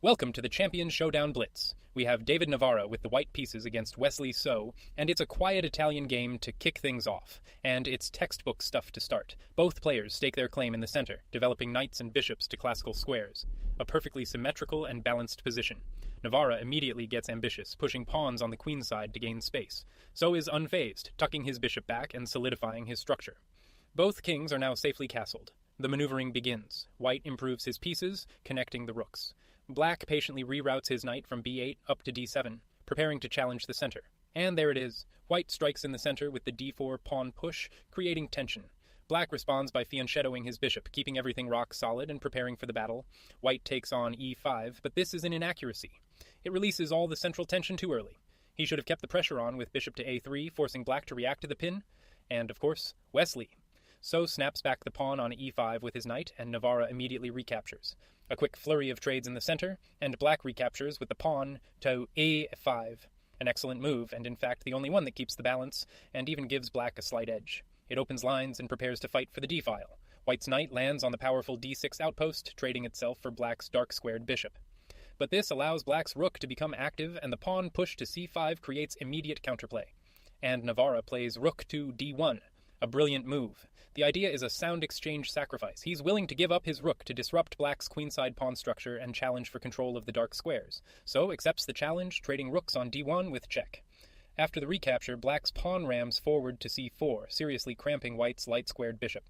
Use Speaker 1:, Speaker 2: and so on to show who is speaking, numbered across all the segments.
Speaker 1: Welcome to the Champion Showdown Blitz. We have David Navara with the white pieces against Wesley So, and it's a quiet Italian game to kick things off, and it's textbook stuff to start. Both players stake their claim in the center, developing knights and bishops to classical squares. A perfectly symmetrical and balanced position. Navara immediately gets ambitious, pushing pawns on the queen's side to gain space. So is unfazed, tucking his bishop back and solidifying his structure. Both kings are now safely castled. The maneuvering begins. White improves his pieces, connecting the rooks. Black patiently reroutes his knight from b8 up to d7, preparing to challenge the center. And there it is. White strikes in the center with the d4 pawn push, creating tension. Black responds by fianchettoing his bishop, keeping everything rock solid and preparing for the battle. White takes on e5, but this is an inaccuracy. It releases all the central tension too early. He should have kept the pressure on with bishop to a3, forcing black to react to the pin. And, of course, Wesley. So snaps back the pawn on e5 with his knight, and Navara immediately recaptures. A quick flurry of trades in the center, and black recaptures with the pawn to a5. An excellent move, and in fact the only one that keeps the balance, and even gives black a slight edge. It opens lines and prepares to fight for the d-file. White's knight lands on the powerful d6 outpost, trading itself for black's dark-squared bishop. But this allows black's rook to become active, and the pawn push to c5 creates immediate counterplay. And Navara plays rook to d1. A brilliant move. The idea is a sound exchange sacrifice. He's willing to give up his rook to disrupt black's queenside pawn structure and challenge for control of the dark squares. So accepts the challenge, trading rooks on d1 with check. After the recapture, black's pawn rams forward to c4, seriously cramping white's light-squared bishop.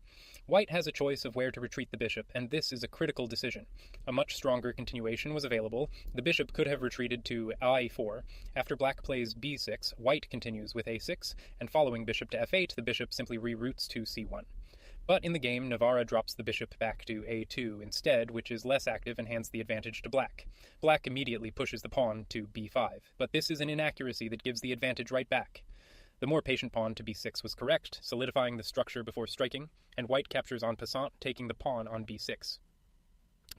Speaker 1: White has a choice of where to retreat the bishop, and this is a critical decision. A much stronger continuation was available. The bishop could have retreated to a4. After black plays b6, white continues with a6, and following bishop to f8, the bishop simply reroutes to c1. But in the game, Navara drops the bishop back to a2 instead, which is less active and hands the advantage to black. Black immediately pushes the pawn to b5, but this is an inaccuracy that gives the advantage right back. The more patient pawn to b6 was correct, solidifying the structure before striking, and white captures en passant, taking the pawn on b6.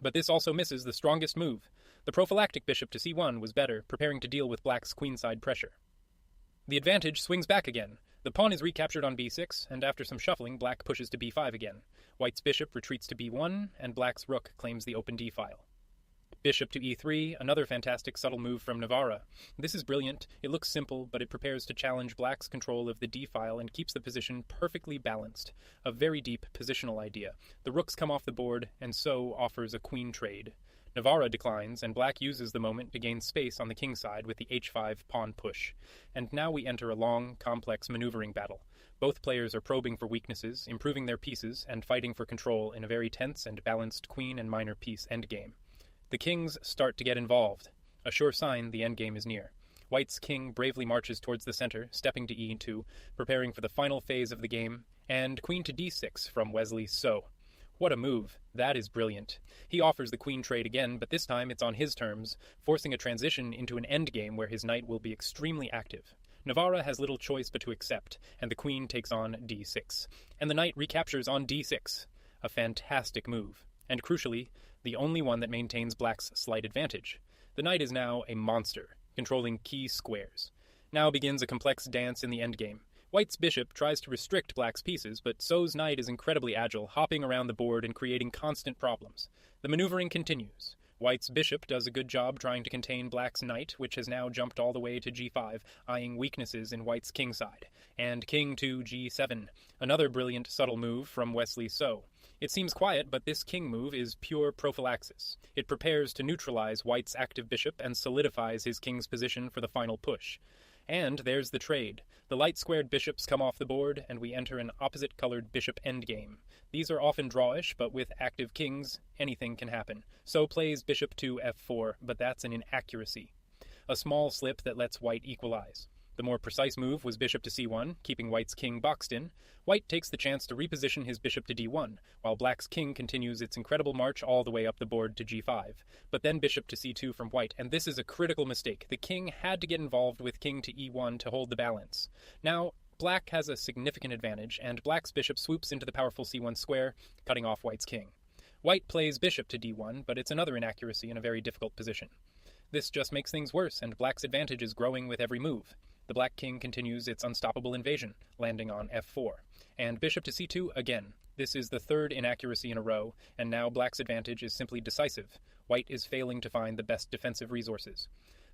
Speaker 1: But this also misses the strongest move. The prophylactic bishop to c1 was better, preparing to deal with black's queenside pressure. The advantage swings back again. The pawn is recaptured on b6, and after some shuffling, black pushes to b5 again. White's bishop retreats to b1, and black's rook claims the open d-file. Bishop to e3, another fantastic subtle move from Navara. This is brilliant. It looks simple, but it prepares to challenge black's control of the d-file and keeps the position perfectly balanced. A very deep positional idea. The rooks come off the board, and So offers a queen trade. Navara declines, and black uses the moment to gain space on the king side with the h5 pawn push. And now we enter a long, complex maneuvering battle. Both players are probing for weaknesses, improving their pieces, and fighting for control in a very tense and balanced queen and minor piece endgame. The kings start to get involved. A sure sign the endgame is near. White's king bravely marches towards the center, stepping to e2, preparing for the final phase of the game, and queen to d6 from Wesley So. What a move. That is brilliant. He offers the queen trade again, but this time it's on his terms, forcing a transition into an endgame where his knight will be extremely active. Navara has little choice but to accept, and the queen takes on d6. And the knight recaptures on d6. A fantastic move. And crucially, the only one that maintains black's slight advantage. The knight is now a monster, controlling key squares. Now begins a complex dance in the endgame. White's bishop tries to restrict black's pieces, but So's knight is incredibly agile, hopping around the board and creating constant problems. The maneuvering continues. White's bishop does a good job trying to contain black's knight, which has now jumped all the way to g5, eyeing weaknesses in white's king side. And king to g7, another brilliant subtle move from Wesley So. It seems quiet, but this king move is pure prophylaxis. It prepares to neutralize white's active bishop and solidifies his king's position for the final push. And there's the trade. The light-squared bishops come off the board, and we enter an opposite-colored bishop endgame. These are often drawish, but with active kings, anything can happen. So plays bishop to f4, but that's an inaccuracy. A small slip that lets white equalize. The more precise move was bishop to c1, keeping white's king boxed in. White takes the chance to reposition his bishop to d1, while black's king continues its incredible march all the way up the board to g5. But then bishop to c2 from white, and this is a critical mistake. The king had to get involved with king to e1 to hold the balance. Now, black has a significant advantage, and black's bishop swoops into the powerful c1 square, cutting off white's king. White plays bishop to d1, but it's another inaccuracy in a very difficult position. This just makes things worse, and black's advantage is growing with every move. The black king continues its unstoppable invasion, landing on f4. And bishop to c2 again. This is the third inaccuracy in a row, and now black's advantage is simply decisive. White is failing to find the best defensive resources.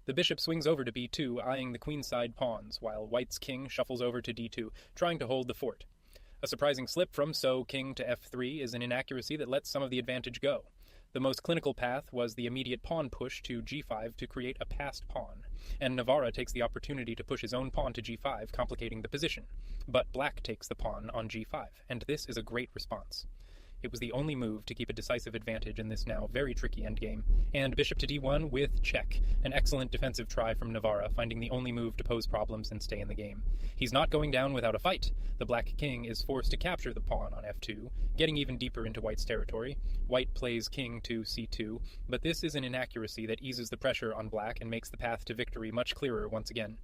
Speaker 1: The bishop swings over to b2, eyeing the queenside pawns, while White's king shuffles over to d2, trying to hold the fort. A surprising slip from So king to f3 is an inaccuracy that lets some of the advantage go. The most clinical path was the immediate pawn push to g5 to create a passed pawn, and Navara takes the opportunity to push his own pawn to g5, complicating the position. But Black takes the pawn on g5, and this is a great response. It was the only move to keep a decisive advantage in this now very tricky endgame, and bishop to d1 with check, an excellent defensive try from Navara, finding the only move to pose problems and stay in the game. He's not going down without a fight. The black king is forced to capture the pawn on f2, getting even deeper into White's territory. White plays king to c2, but this is an inaccuracy that eases the pressure on Black and makes the path to victory much clearer once again.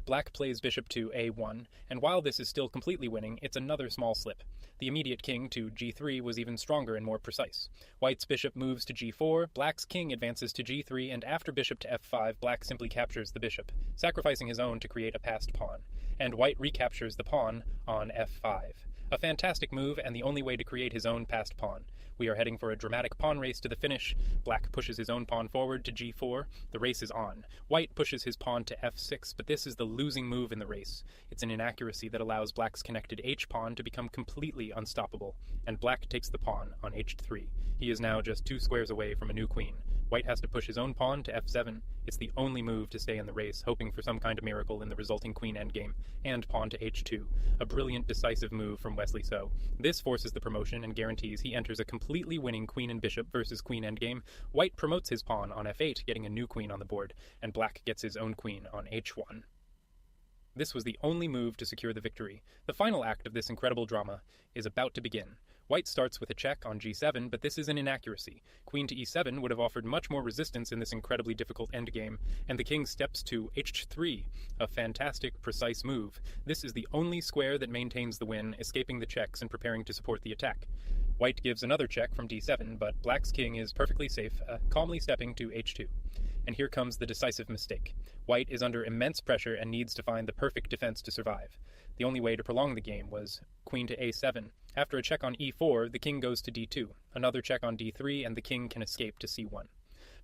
Speaker 1: Black plays bishop to a1, and while this is still completely winning, it's another small slip. The immediate king to g3 was even stronger and more precise. White's bishop moves to g4, Black's king advances to g3, and after bishop to f5, Black simply captures the bishop, sacrificing his own to create a passed pawn, and White recaptures the pawn on f5. A fantastic move and the only way to create his own passed pawn. We are heading for a dramatic pawn race to the finish. Black pushes his own pawn forward to g4. The race is on. White pushes his pawn to f6, but this is the losing move in the race. It's an inaccuracy that allows Black's connected h-pawn to become completely unstoppable, and Black takes the pawn on h3. He is now just 2 squares away from a new queen. White has to push his own pawn to f7. It's the only move to stay in the race, hoping for some kind of miracle in the resulting queen endgame, and pawn to h2. A brilliant, decisive move from Wesley So. This forces the promotion and guarantees he enters a completely winning queen and bishop versus queen endgame. White promotes his pawn on f8, getting a new queen on the board, and Black gets his own queen on h1. This was the only move to secure the victory. The final act of this incredible drama is about to begin. White starts with a check on g7, but this is an inaccuracy. Queen to e7 would have offered much more resistance in this incredibly difficult endgame, and the king steps to h3, a fantastic, precise move. This is the only square that maintains the win, escaping the checks and preparing to support the attack. White gives another check from d7, but Black's king is perfectly safe, calmly stepping to h2. And here comes the decisive mistake. White is under immense pressure and needs to find the perfect defense to survive. The only way to prolong the game was queen to a7. After a check on e4, the king goes to d2. Another check on d3, and the king can escape to c1.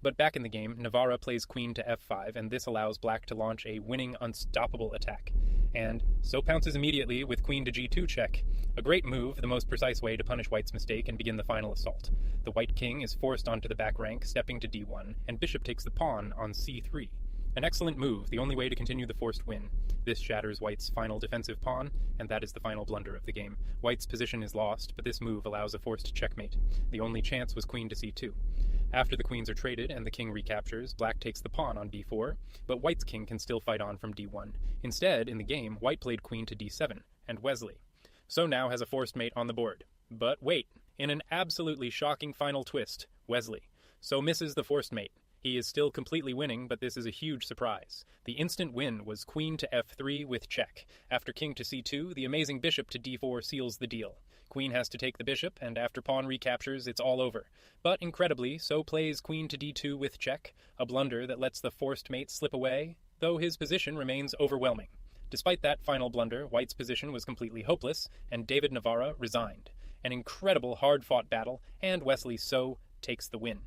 Speaker 1: But back in the game, Navara plays queen to f5, and this allows Black to launch a winning, unstoppable attack. And So pounces immediately with queen to g2 check. A great move, the most precise way to punish White's mistake and begin the final assault. The white king is forced onto the back rank, stepping to d1, and bishop takes the pawn on c3. An excellent move, the only way to continue the forced win. This shatters White's final defensive pawn, and that is the final blunder of the game. White's position is lost, but this move allows a forced checkmate. The only chance was queen to c2. After the queens are traded and the king recaptures, Black takes the pawn on b4, but White's king can still fight on from d1. Instead, in the game, White played queen to d7, and Wesley So now has a forced mate on the board. But wait, in an absolutely shocking final twist, Wesley So misses the forced mate. He is still completely winning, but this is a huge surprise. The instant win was queen to f3 with check. After king to c2, the amazing bishop to d4 seals the deal. Queen has to take the bishop, and after pawn recaptures, it's all over. But incredibly, So plays queen to d2 with check, a blunder that lets the forced mate slip away, though his position remains overwhelming. Despite that final blunder, White's position was completely hopeless, and David Navara resigned. An incredible hard-fought battle, and Wesley So takes the win.